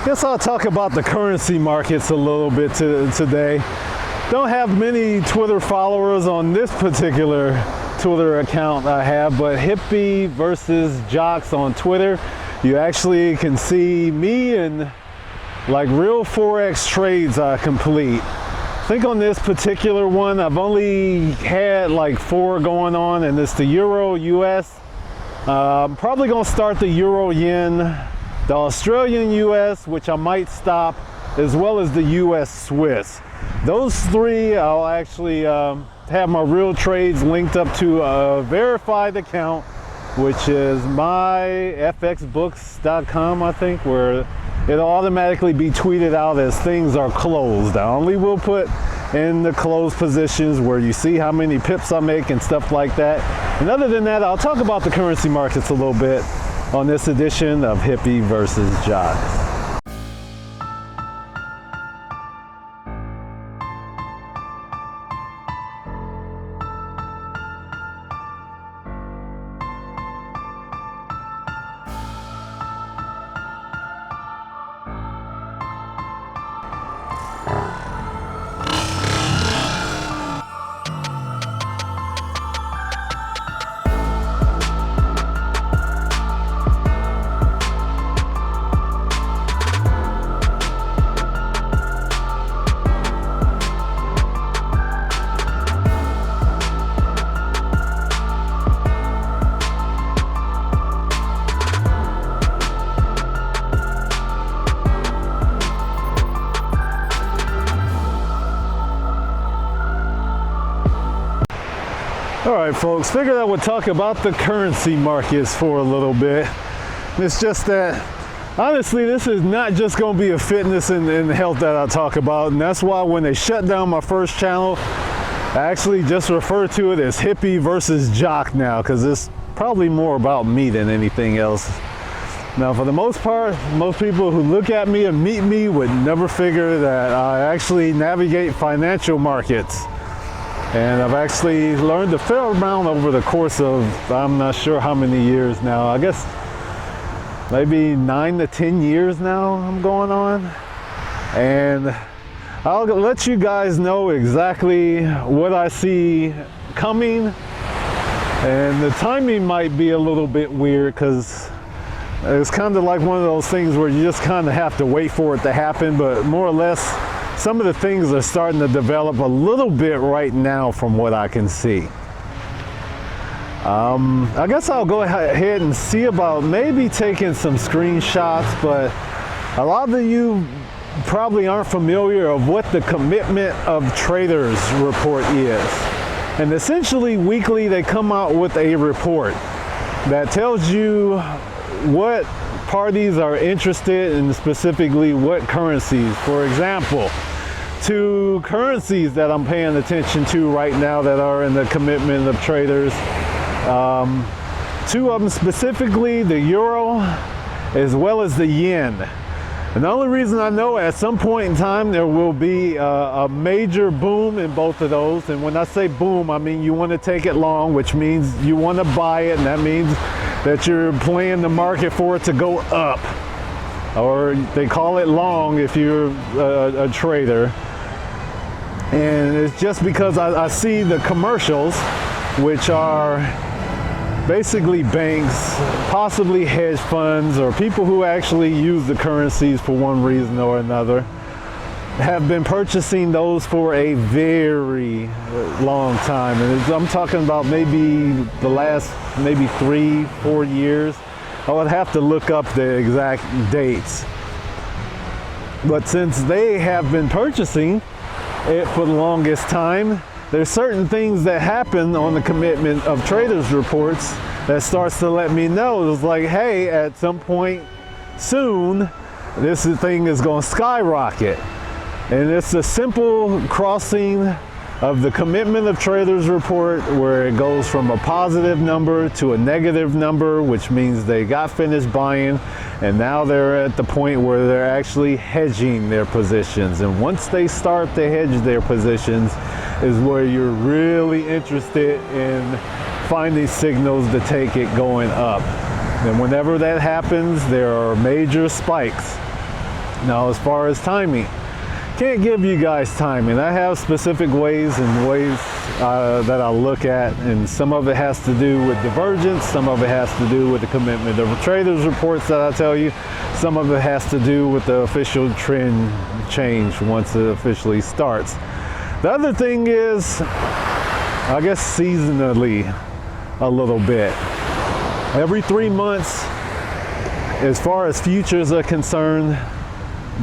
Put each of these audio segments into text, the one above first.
Guess I'll talk about the currency markets a little bit today. Don't have many Twitter followers on this particular Twitter account I have, but Hippie versus Jocks on Twitter. You actually can see me and like real Forex trades I complete. I think on this particular one, I've only had like 4 going on, and it's the Euro US. I'm probably gonna start the Euro Yen, the Australian US, which I might stop, as well as the US Swiss. Those 3, I'll actually have my real trades linked up to a verified account, which is myfxbooks.com, I think, where it'll automatically be tweeted out as things are closed. I only will put in the closed positions where you see how many pips I make and stuff like that. And other than that, I'll talk about the currency markets a little bit on this edition of Hippie versus Jocks. All right, folks, figured I would talk about the currency markets for a little bit. It's just that, honestly, this is not just gonna be a fitness and health that I talk about, and that's why when they shut down my first channel, I actually just refer to it as Hippie versus Jock now, because it's probably more about me than anything else. Now, for the most part, most people who look at me and meet me would never figure that I actually navigate financial markets. And I've actually learned a fair amount over the course of, I'm not sure how many years now. I guess maybe 9 to 10 years now I'm going on. And I'll let you guys know exactly what I see coming. And the timing might be a little bit weird because it's kind of like one of those things where you just kind of have to wait for it to happen, but more or less, some of the things are starting to develop a little bit right now from what I can see. I guess I'll go ahead and see about maybe taking some screenshots, but a lot of you probably aren't familiar of what the Commitment of Traders report is. And essentially weekly they come out with a report that tells you what parties are interested in, specifically what currencies. For example, 2 currencies that I'm paying attention to right now that are in the Commitment of Traders, 2 of them specifically, the Euro as well as the Yen. And the only reason I know at some point in time there will be a major boom in both of those. And when I say boom, I mean you want to take it long, which means you want to buy it, and that means that you're playing the market for it to go up, or they call it long if you're a trader. And it's just because I see the commercials, which are basically banks, possibly hedge funds, or people who actually use the currencies for one reason or another, have been purchasing those for a very long time. And I'm talking about maybe the last maybe 3-4 years. I would have to look up the exact dates. But since they have been purchasing it for the longest time, there's certain things that happen on the Commitment of Traders reports that starts to let me know. It's like, hey, at some point soon, this thing is going to skyrocket. And it's a simple crossing of the Commitment of Traders report where it goes from a positive number to a negative number, which means they got finished buying and now they're at the point where they're actually hedging their positions. And once they start to hedge their positions is where you're really interested in finding signals to take it going up. And whenever that happens, there are major spikes. Now, as far as timing, can't give you guys timing. I have specific ways that I look at, and some of it has to do with divergence, some of it has to do with the commitment of traders reports that I tell you, some of it has to do with the official trend change once it officially starts. The other thing is, I guess, seasonally a little bit. Every 3 months, as far as futures are concerned,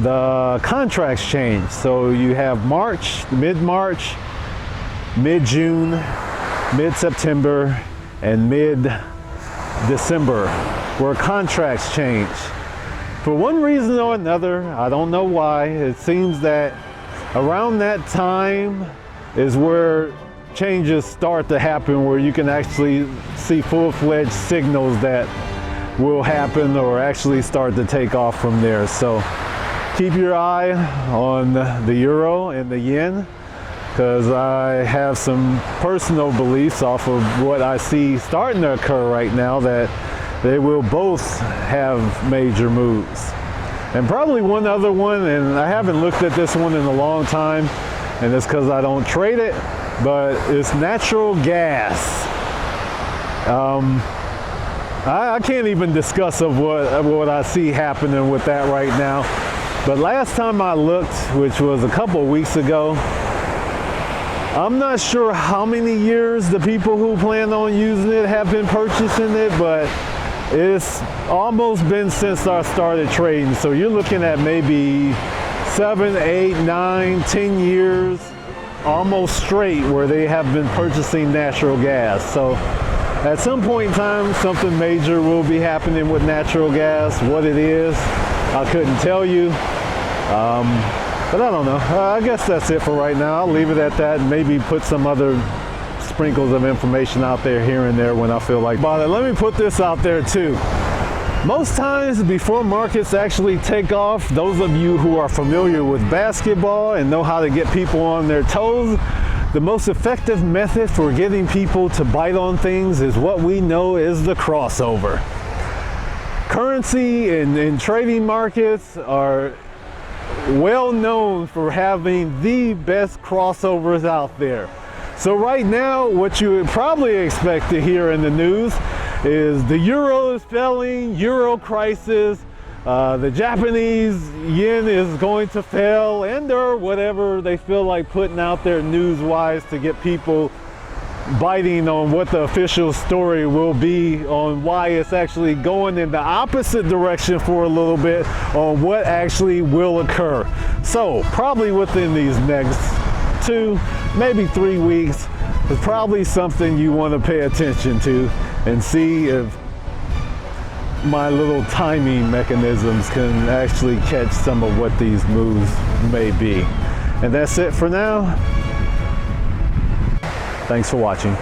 the contracts change. So you have March, mid-March, mid-June, mid-September, and mid-December, where contracts change. For one reason or another, I don't know why, it seems that around that time is where changes start to happen, where you can actually see full-fledged signals that will happen or actually start to take off from there. So keep your eye on the euro and the yen, because I have some personal beliefs off of what I see starting to occur right now that they will both have major moves. And probably one other one, and I haven't looked at this one in a long time, and it's because I don't trade it, but it's natural gas. I can't even discuss of what I see happening with that right now. But last time I looked, which was a couple of weeks ago, I'm not sure how many years the people who plan on using it have been purchasing it, but it's almost been since I started trading. So you're looking at maybe 7, 8, 9, 10 years almost straight where they have been purchasing natural gas. So at some point in time, something major will be happening with natural gas. What it is, I couldn't tell you. But I don't know. I guess that's it for right now. I'll leave it at that and maybe put some other sprinkles of information out there here and there when I feel like about it. Let me put this out there too. Most times before markets actually take off, those of you who are familiar with basketball and know how to get people on their toes, the most effective method for getting people to bite on things is what we know is the crossover. Currency and trading markets are well known for having the best crossovers out there. So right now, what you would probably expect to hear in the news is the euro is falling, euro crisis, the Japanese yen is going to fail, and or whatever they feel like putting out there news-wise to get people biting on what the official story will be on why it's actually going in the opposite direction for a little bit on what actually will occur. So probably within these next 2, maybe 3 weeks, is probably something you want to pay attention to and see if my little timing mechanisms can actually catch some of what these moves may be. And that's it for now. Thanks for watching.